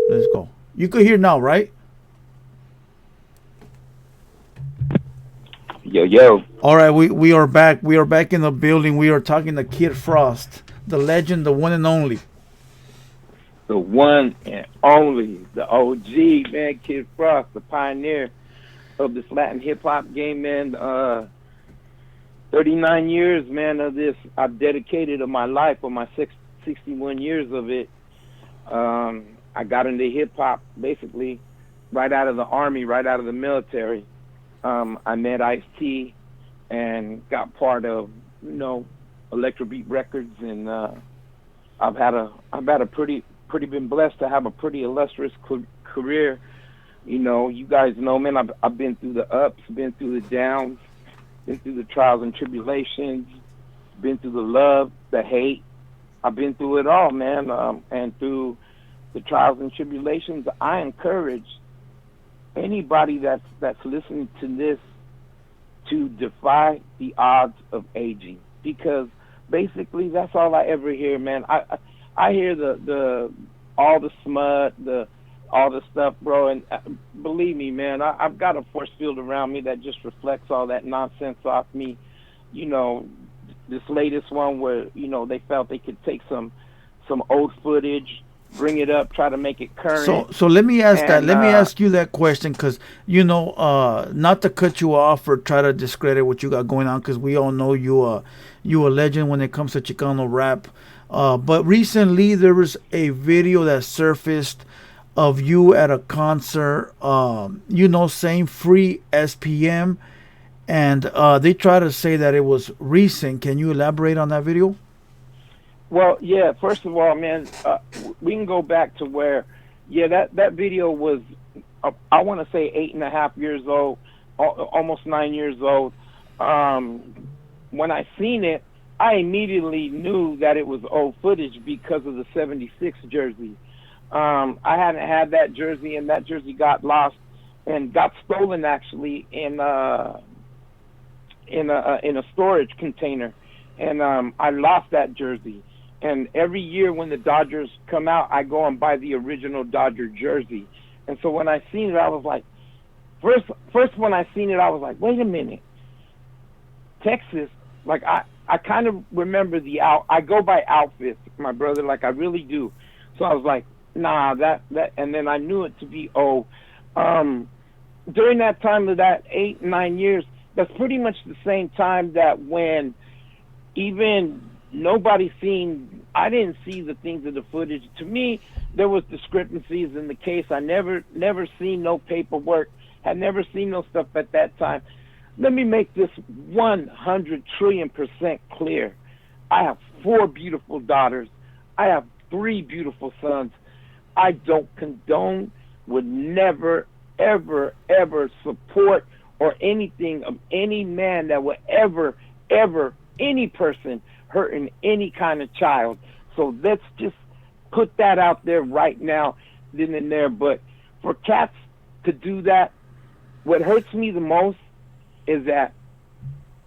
Let's go. You could hear now, right? Yo, yo. All right, we are back. We are back in the building. We are talking to Kid Frost, the legend, the one and only. The one and only, the OG, man, Kid Frost, the pioneer of this Latin hip hop game, man. 39 years, man, of this. I've dedicated of my life, of my 61 years of it. I got into hip hop basically right out of the army, right out of the military. I met Ice-T and got part of, Electrobeat Records, and I've had a pretty been blessed to have a pretty illustrious career. You guys know, man, I've been through the ups, been through the downs, been through the trials and tribulations, been through the love, the hate. I've been through it all, man. And through the trials and tribulations, I encourage anybody that's listening to this to defy the odds of aging, because basically that's all I ever hear, man. I hear the all the smut, all the stuff, bro, and believe me, man, I've got a force field around me that just reflects all that nonsense off me. This latest one where they felt they could take some old footage, bring it up, try to make it current. So let me ask that. And Let me ask you that question, because not to cut you off or try to discredit what you got going on, because we all know you a legend when it comes to Chicano rap. But recently there was a video that surfaced of you at a concert, saying free S.P.M. And they try to say that it was recent. Can you elaborate on that video? well, yeah. First of all, man, we can go back to where, yeah, that video was, I want to say 8.5 years old, almost 9 years old. When I seen it, I immediately knew that it was old footage because of the '76 jersey. I hadn't had that jersey, and that jersey got lost and got stolen actually in a storage container, and I lost that jersey. And every year when the Dodgers come out, I go and buy the original Dodger jersey. And so when I seen it, I was like, first when I seen it, I was like, wait a minute, Texas. Like I kind of remember I go by outfits, my brother, like I really do. So I was like, nah, that, and then I knew it to be during that time of that 8-9 years, that's pretty much the same time that when even nobody seen, I didn't see the things of the footage. To me, there was discrepancies in the case. I never seen no paperwork, had never seen no stuff at that time. Let me make this 100 trillion% clear. I have 4 beautiful daughters. I have 3 beautiful sons. I don't condone, would never, ever, ever support or anything of any man that would ever, any person hurting any kind of child. So let's just put that out there right now, then and there. But for cats to do that, what hurts me the most is that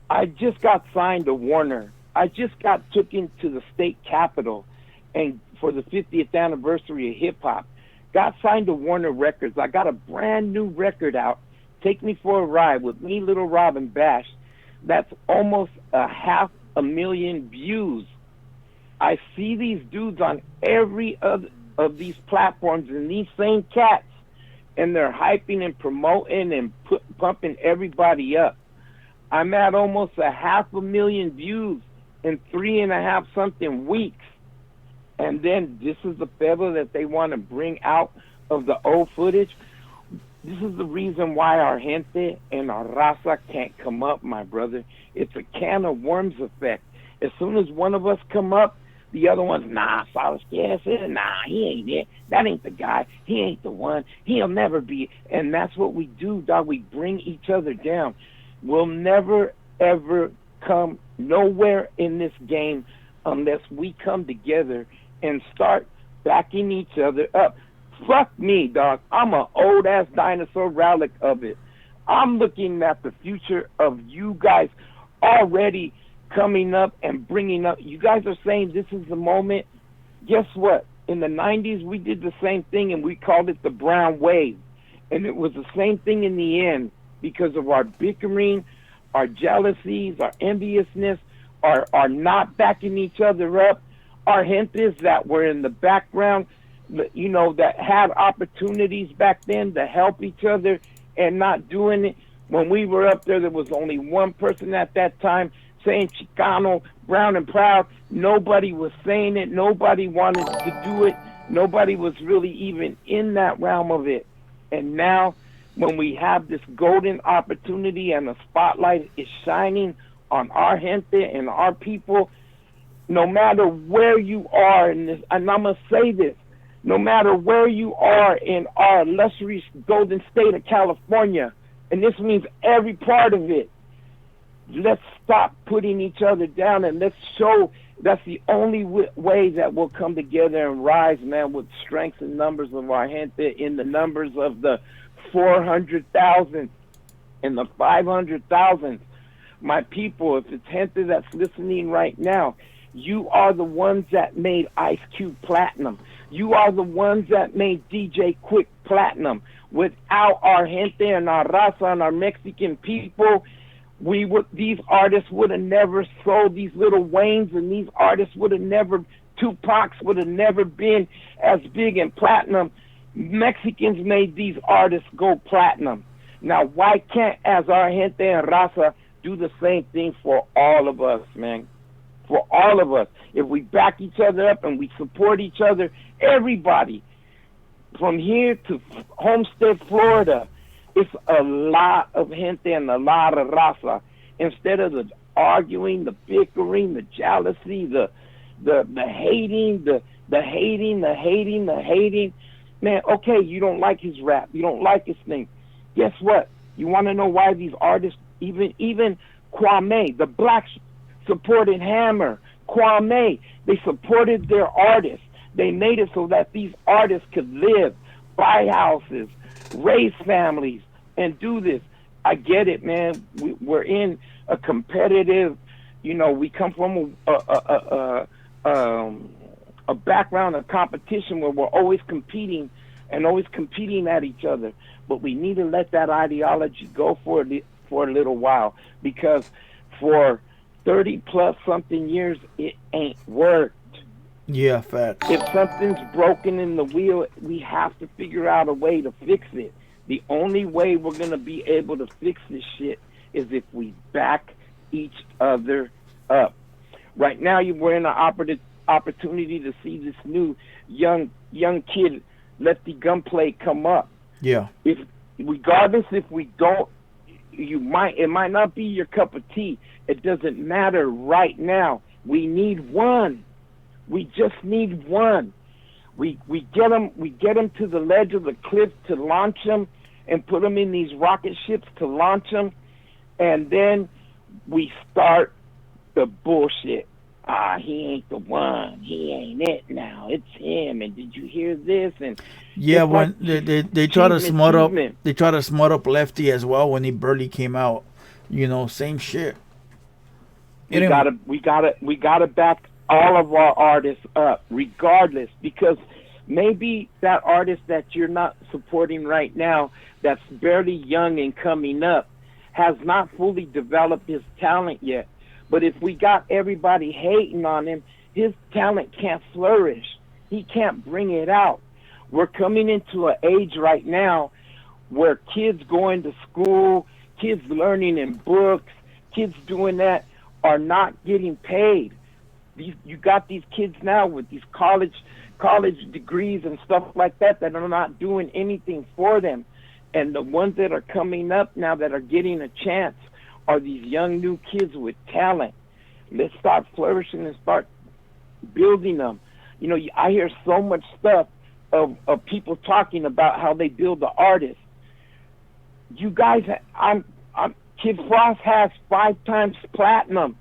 I just got signed to Warner. I just got taken to the state capitol and for the 50th anniversary of hip hop. Got signed to Warner Records. I got a brand new record out, Take Me for a Ride, with me, Little Rob, and Bash. That's almost 500,000 views. I see these dudes on every other of these platforms, and these same cats, and they're hyping and promoting and pumping everybody up. I'm at almost 500,000 views in 3.5 something weeks. And then this is the feather that they want to bring out of the old footage. This is the reason why our gente and our raza can't come up, my brother. It's a can of worms effect. As soon as one of us come up, the other one's, nah, Salas, yes, nah, he ain't it. That ain't the guy. He ain't the one. He'll never be. And that's what we do, dog. We bring each other down. We'll never, ever come nowhere in this game unless we come together and start backing each other up. Fuck me, dog. I'm an old-ass dinosaur relic of it. I'm looking at the future of you guys already coming up and bringing up. You guys are saying this is the moment. Guess what? In the 90s, we did the same thing, and we called it the brown wave. And it was the same thing in the end because of our bickering, our jealousies, our enviousness, our not backing each other up, our gentes that were in the background, you know, that had opportunities back then to help each other and not doing it. When we were up there, there was only one person at that time saying Chicano, brown and proud. Nobody was saying it. Nobody wanted to do it. Nobody was really even in that realm of it. And now, when we have this golden opportunity and the spotlight is shining on our gente and our people, no matter where you are in this, and I'm going to say this, no matter where you are in our illustrious golden state of California, and this means every part of it, let's stop putting each other down, and let's show that's the only way that we'll come together and rise, man, with strength and numbers of our gente, in the numbers of the 400,000 and the 500,000. My people, if it's gente that's listening right now, you are the ones that made Ice Cube platinum. You are the ones that made DJ Quick platinum. Without our gente and our raza and our Mexican people, these artists would have never sold, these little Waynes, and these artists would have never, Tupacs would have never been as big and platinum. Mexicans made these artists go platinum. Now, why can't, as our gente and raza, do the same thing for all of us, man? For all of us. If we back each other up and we support each other, everybody, from here to Homestead, Florida, it's a lot of gente and a lot of raza. Instead of the arguing, the bickering, the jealousy, the hating, the hating. Man, okay, you don't like his rap. You don't like his thing. Guess what? You want to know why these artists, even Kwame, the blacks supported Hammer, Kwame, they supported their artists. They made it so that these artists could live, buy houses, raise families, and do this. I get it, man. We're in a competitive, you know, we come from a background of competition where we're always competing at each other. But we need to let that ideology go for a little while, because for 30 plus something years, it ain't worked. Yeah, facts. If something's broken in the wheel, we have to figure out a way to fix it. The only way we're going to be able to fix this shit is if we back each other up. Right now, we're in an opportunity to see this new young kid let the gunplay come up. Yeah. Regardless if we don't, it might not be your cup of tea. It doesn't matter right now. We need one. We just need one. We get them to the ledge of the cliff to launch them and put them in these rocket ships to launch them, and then we start the bullshit. He ain't the one. He ain't it now. It's him. And did you hear this? And yeah, when they try to smut up Lefty as well when he barely came out. You know, same shit. We gotta back all of our artists up, regardless, because maybe that artist that you're not supporting right now, that's barely young and coming up, has not fully developed his talent yet. But if we got everybody hating on him, his talent can't flourish. He can't bring it out. We're coming into an age right now where kids going to school, kids learning in books, kids doing that are not getting paid. You got these kids now with these college degrees and stuff like that are not doing anything for them. And the ones that are coming up now that are getting a chance are these young new kids with talent. Let's start flourishing and start building them. You know, I hear so much stuff of people talking about how they build the artist. You guys, Kid Frost has 5 times platinum,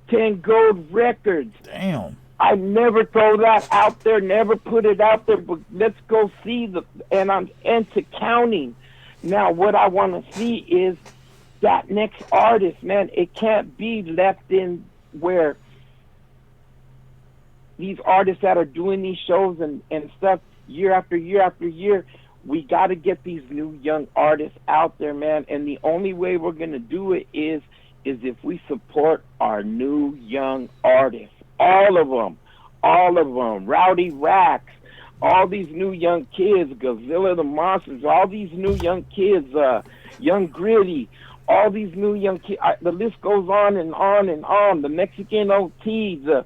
10 gold records. Damn. I never throw that out there, never put it out there, but let's go see and I'm into counting. Now, what I want to see is that next artist, man. It can't be left in where these artists that are doing these shows and stuff year after year after year, we got to get these new young artists out there, man. And the only way we're going to do it is if we support our new young artists, all of them, Rowdy Rax, all these new young kids, Godzilla the Monsters, all these new young kids, Young Gritty, all these new young kids. The list goes on and on and on. The Mexican OTs,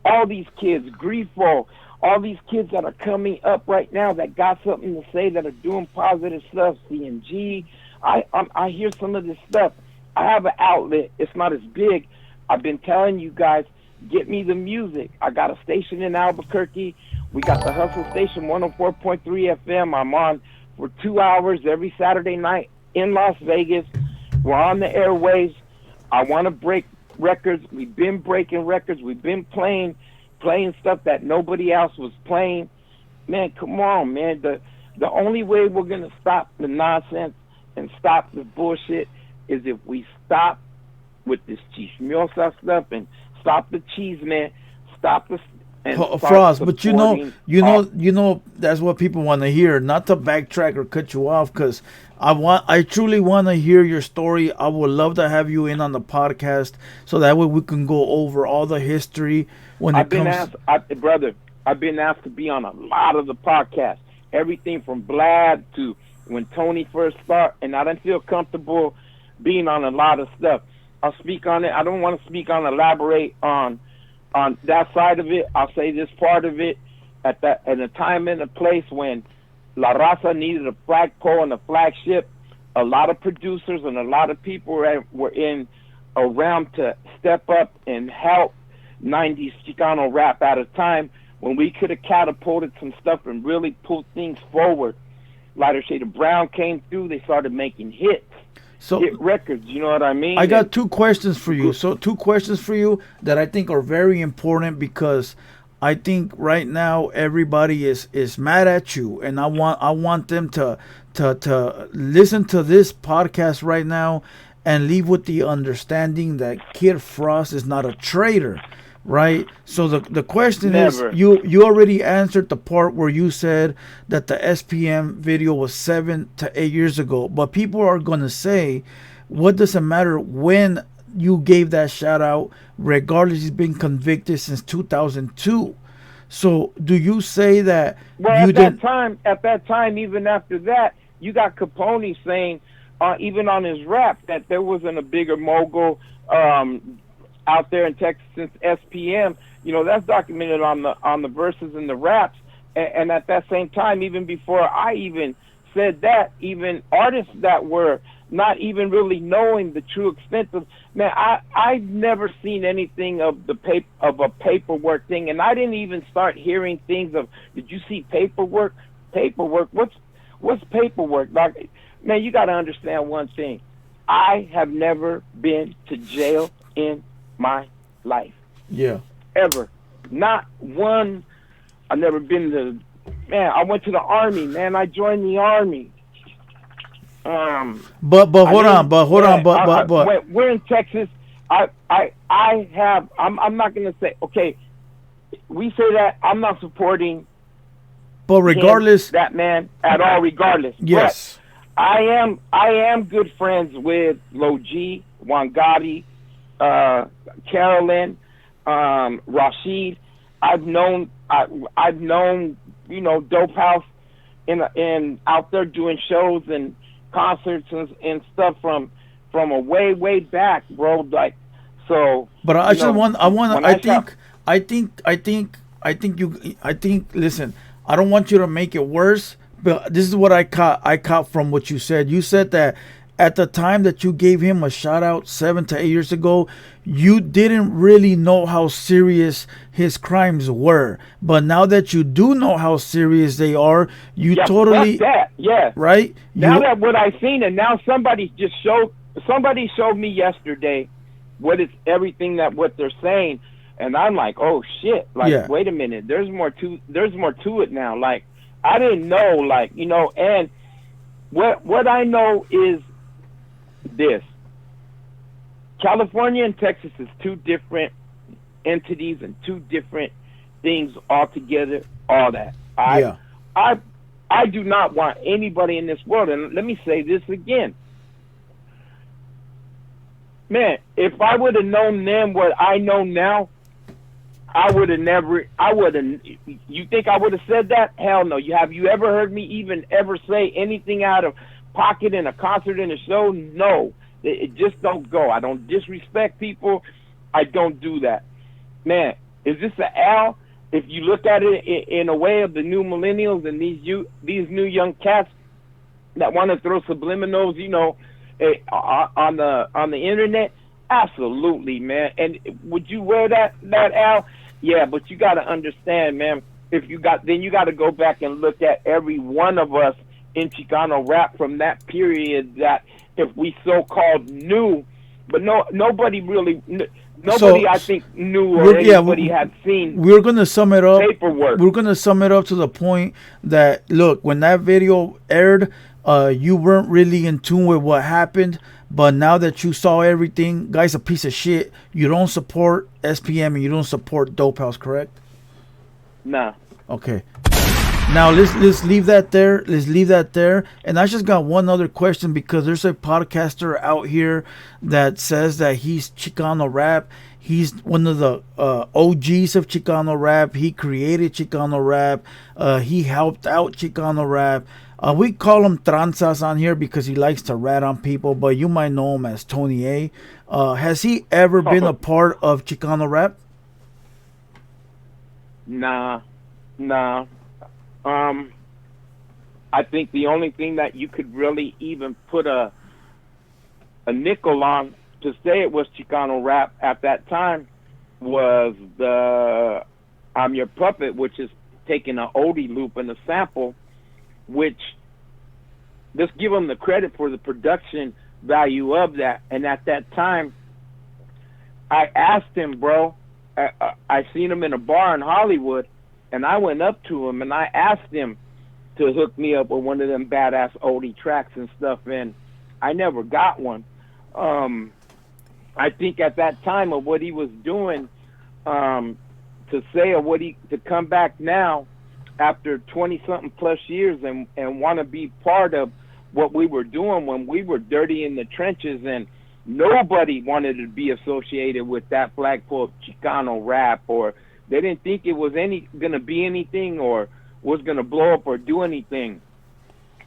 all these kids, Grifo, all these kids that are coming up right now that got something to say, that are doing positive stuff. CNG, I hear some of this stuff. I have an outlet. It's not as big. I've been telling you guys, get me the music. I got a station in Albuquerque. We got the Hustle Station, 104.3 FM. I'm on for 2 hours every Saturday night in Las Vegas. We're on the airwaves. I want to break records. We've been breaking records. We've been playing stuff that nobody else was playing. Man, come on, man. The only way we're going to stop the nonsense and stop the bullshit is if we stop with this chismosa stuff and stop the cheese, man. Stop the Frost, but you know, that's what people want to hear. Not to backtrack or cut you off, because I truly want to hear your story. I would love to have you in on the podcast, so that way we can go over all the history I've been asked to be on a lot of the podcasts. Everything from Vlad to when Tony first started, and I didn't feel comfortable being on a lot of stuff. I'll speak on it. I don't want to elaborate on that side of it. I'll say this part of it at a time and a place when La Raza needed a flagpole and a flagship. A lot of producers and a lot of people were in around to step up and help 90s Chicano rap at a time when we could have catapulted some stuff and really pulled things forward. Lighter Shade of Brown came through. They started making hit records. You know what I mean? I got two questions for you. So two questions for you that I think are very important, because I think right now everybody is mad at you, and I want them to listen to this podcast right now and leave with the understanding that Kid Frost is not a traitor, right? So the question Never. is, you already answered the part where you said that the S.P.M video was 7 to 8 years ago, but people are gonna say, what does it matter when you gave that shout out? Regardless, he's been convicted since 2002. So do you say that at that time, even after that, you got Capone saying, even on his rap, that there wasn't a bigger mogul out there in Texas since S.P.M. You know, that's documented on the verses and the raps. And at that same time, even before I even said that, even artists that were not even really knowing the true extent of, man, I've never seen anything of a paperwork thing, and I didn't even start hearing things of, did you see paperwork? What's paperwork? Like, man, you got to understand one thing. I have never been to jail in my life. Yeah. Ever. Not one. I've never been to, man, I went to the Army, man. I joined the Army. But hold on. We're in Texas. I'm not gonna say, okay, we say that I'm not supporting, but regardless, that man at all, regardless. Yes. But I am good friends with Lo G, Wangati, Carolyn, Rashid. I've known, you know, Dope House in out there doing shows and concerts and stuff from a way back, bro. Like, so. But I think. Listen, I don't want you to make it worse, but this is what I caught from what you said. You said that at the time that you gave him a shout out 7 to 8 years ago, you didn't really know how serious his crimes were. But now that you do know how serious they are, totally, that. Yeah. Right? Now that what I've seen, and now somebody showed me yesterday what they're saying, and I'm like, oh shit, like, wait a minute, there's more to it now. Like, I didn't know, like, you know, and what I know is this: California and Texas is two different entities and two different things all together, all that. Yeah. I I do not want anybody in this world, and let me say this again. Man, if I would have known then what I know now, I would have never. I would have. You think I would have said that? Hell no. Have you ever heard me even ever say anything out of pocket in a concert, in a show? No. It just don't go. I don't disrespect people. I don't do that. Man, is this an L? If you look at it in a way of the new millennials and these new young cats that want to throw subliminals, on the internet, absolutely, man. And would you wear that Al? Yeah, but you got to understand, man. You got to go back and look at every one of us in Chicano rap from that period. That if we so-called knew, but nobody really. Nobody, I think, knew or anybody had seen. We're gonna sum it up. Paperwork. We're gonna sum it up to the point that, look, when that video aired, you weren't really in tune with what happened. But now that you saw everything, guy's a piece of shit. You don't support S.P.M. and you don't support Dope House, correct? Nah. Okay. Now let's leave that there. Let's leave that there. And I just got one other question, because there's a podcaster out here that says that he's Chicano rap. He's one of the OGs of Chicano rap. He created Chicano rap. He helped out Chicano rap. We call him Transaz on here because he likes to rat on people, but you might know him as Tony A. Has he ever been a part of Chicano rap? Nah. I think the only thing that you could really even put a nickel on to say it was Chicano rap at that time was the I'm Your Puppet, which is taking an oldie loop and a sample, which, let's give him the credit for the production value of that. And at that time, I asked him, bro, I seen him in a bar in Hollywood, and I went up to him and I asked him to hook me up with one of them badass oldie tracks and stuff, and I never got one. I think at that time of what he was doing, to come back now after 20-something plus years and want to be part of what we were doing when we were dirty in the trenches, and nobody wanted to be associated with that flagpole Chicano rap, or they didn't think it was gonna be anything or was gonna blow up or do anything.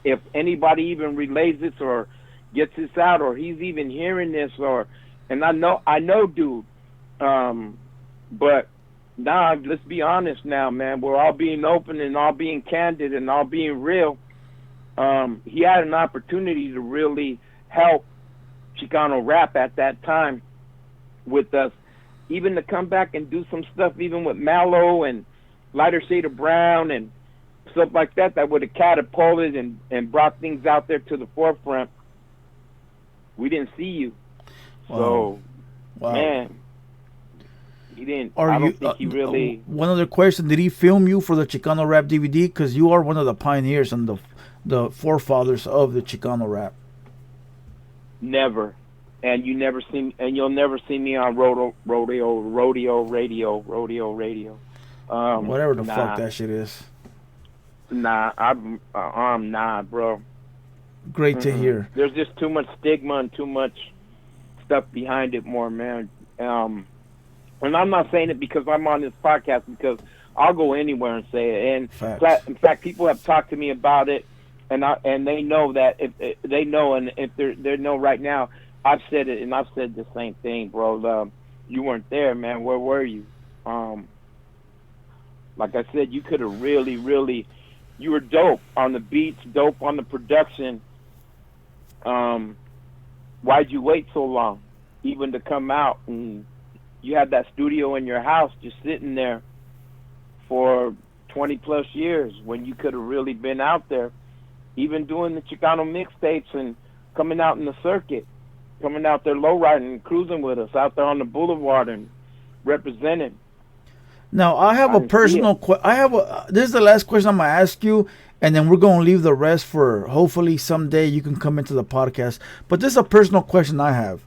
If anybody even relays this or gets this out, or he's even hearing this, and I know, dude. But nah, let's be honest now, man. We're all being open and all being candid and all being real. He had an opportunity to really help Chicano rap at that time with us, even to come back and do some stuff even with Mallow and Lighter Shade of Brown and stuff like that would have catapulted and brought things out there to the forefront. We didn't see you. Wow. So, wow. Man, he didn't. I don't think he really... One other question, did he film you for the Chicano rap DVD? Because you are one of the pioneers and the forefathers of the Chicano rap. Never. And you'll never see me on rodeo radio. Whatever the fuck that shit is. Nah, nah, bro. Great to hear. There's just too much stigma and too much stuff behind it more, man. And I'm not saying it because I'm on this podcast, because I'll go anywhere and say it. And in fact, people have talked to me about it, and they know that if they know, and if they know right now, I've said it, and I've said the same thing, bro. You weren't there, man. Where were you? Like I said, you could have really, you were dope on the beats, dope on the production. Why'd you wait so long, even to come out? And you had that studio in your house just sitting there for 20 plus years when you could have really been out there, even doing the Chicano mixtapes and coming out in the circuit. Coming out there lowriding and cruising with us out there on the boulevard and representing. Now, I have a personal this is the last question I'm going to ask you, and then we're going to leave the rest for hopefully someday you can come into the podcast. But this is a personal question I have.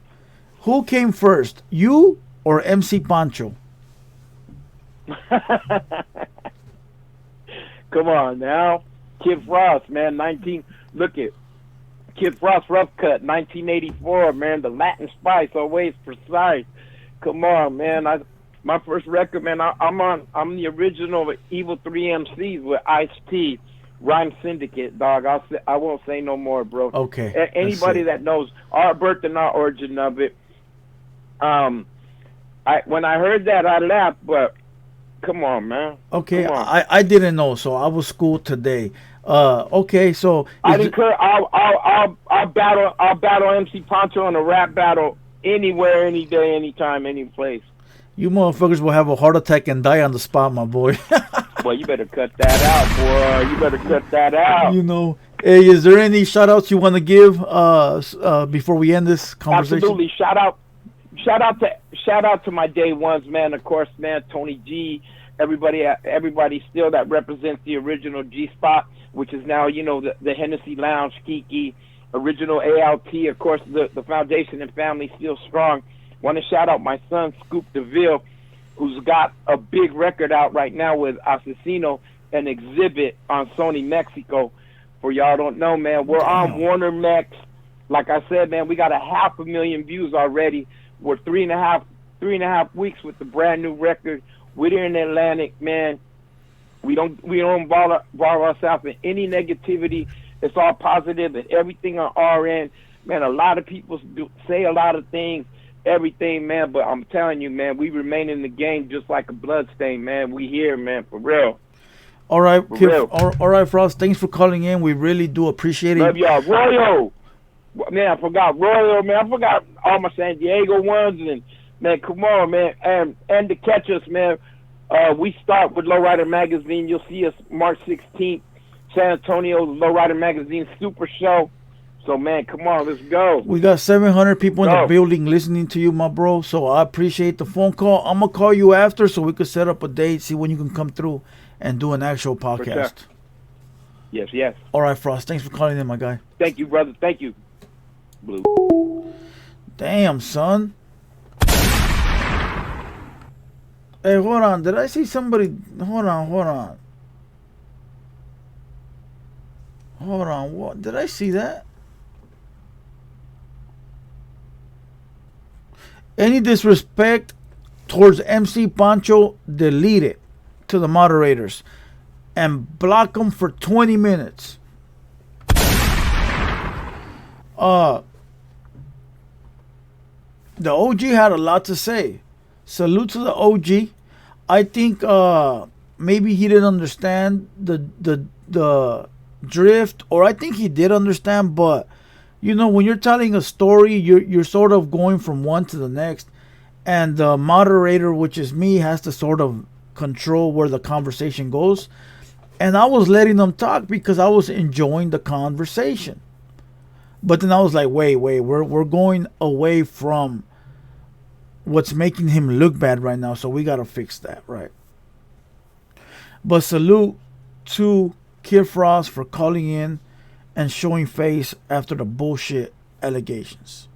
Who came first, you or MC Pancho? Come on now. Kid Frost, man, 19. Look at Kid Frost Rough Cut, 1984, man. The Latin Spice, always precise. Come on, man. My first record, man. I'm the original Evil 3 MCs with Ice-T, Rhyme Syndicate, dog. I won't say no more, bro. Okay. Anybody that knows our birth and our origin of it, when I heard that, I laughed, but come on, man. Okay, Come on. I didn't know, so I was schooled today. Okay, so I'll battle MC Poncho in a rap battle anywhere, any day, anytime, any place. you motherfuckers will have a heart attack and die on the spot, my boy. Boy, you better cut that out, boy. You better cut that out. You know, hey, is there any shout outs you want to give before we end this conversation? Absolutely. Shout out to my day ones, man. Of course, man, Tony G, everybody still that represents the original G Spot, which is now, you know, the Hennessy Lounge, Kiki, original ALT, of course, the foundation and family still strong. Want to shout out my son, Scoop DeVille, who's got a big record out right now with Asesino and Exhibit on Sony Mexico. For y'all don't know, man, we're on Warner Mex. Like I said, man, we got 500,000 views already. We're three and a half weeks with the brand new record. We're here in Atlantic, man. We don't involve ourselves in any negativity. It's all positive and everything on our end. Man, a lot of people say a lot of things, everything, man. But I'm telling you, man, we remain in the game just like a bloodstain, man. We here, man, for real. All right, all right, Frost. Thanks for calling in. We really do appreciate it. Love y'all, Royal. Man, I forgot Royal, man. I forgot all my San Diego ones, and man, come on, man, and to catch us, man. We start with Lowrider Magazine. You'll see us March 16th, San Antonio Lowrider Magazine Super Show. So, man, come on, let's go. We got 700 people in the building listening to you, my bro. So I appreciate the phone call. I'm gonna call you after so we could set up a date, see when you can come through and do an actual podcast. Sure. Yes. All right, Frost. Thanks for calling in, my guy. Thank you, brother. Thank you. Blue. Damn, son. Hey, hold on. Did I see somebody? Hold on. What? Did I see that? Any disrespect towards MC Pancho, delete it to the moderators and block them for 20 minutes. The OG had a lot to say. Salute to the OG. I think maybe he didn't understand the drift, or I think he did understand, but you know, when you're telling a story, you're sort of going from one to the next, and the moderator, which is me, has to sort of control where the conversation goes. And I was letting them talk because I was enjoying the conversation. But then I was like, wait, we're going away from what's making him look bad right now, so we gotta fix that, right? But salute to Kid Frost for calling in and showing face after the bullshit allegations.